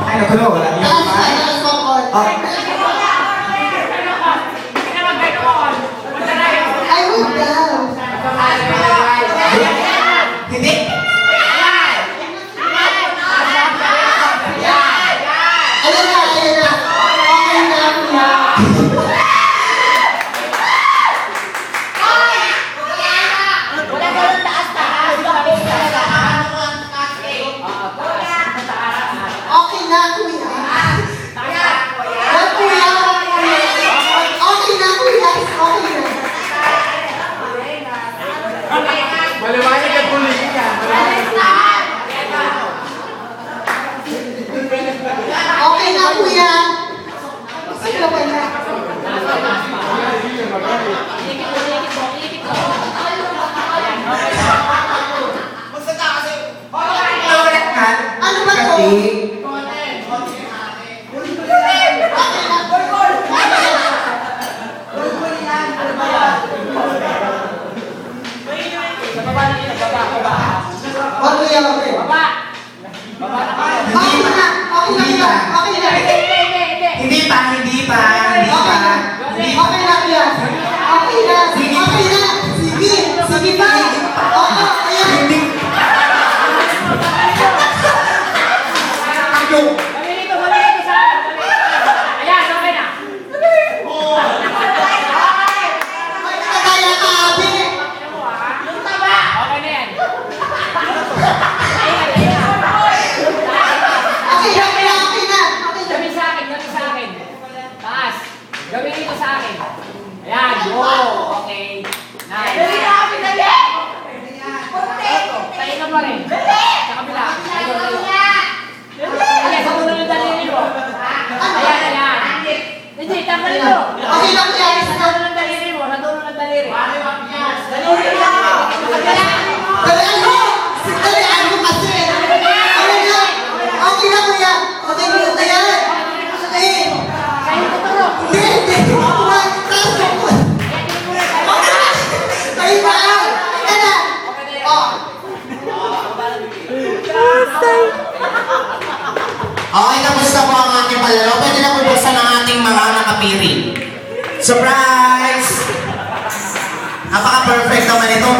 Ay, nakulo, wala niyo pa. I would love. Hindi. Ayan na. Okay na, kuya. Okay na, kuya. Kuya. Okay na, kuya. Okay na. Maliwanag ang buligin yan. Okay na, kuya. Sige na, kuya. Ano ba to? Okay na, okay. Hindi pa. Okay na, kuya. Okay na. Sige pa. Oo, ayan. Hindi. Kaya ka, abi. Okay na, kuya. Okay na. Gawin dito sa akin. Ayan, wow, okay. Nice. Tayo ka pa rin. Sa kabila. Tayo. Ayan, sa dulo ng daliri mo. Ayan. Hindi, tanggalin mo. Okay lang, kuya. Sa dulo ng daliri mo, sa dulo ng daliri. Daliri mo. Dalian mo! Dalian mo kasi! Okay na! Okay na, kuya! Okay na, kuya! Eh! Kayo tuturo. Hindi! Huwag! Taas mo! Ay, baan! Ayan na! Oh! Okay, kamusta po ang ating palaro? Pwede na po buksan ang ating mga nakapiri. Surprise! Napaka-perfect naman ito.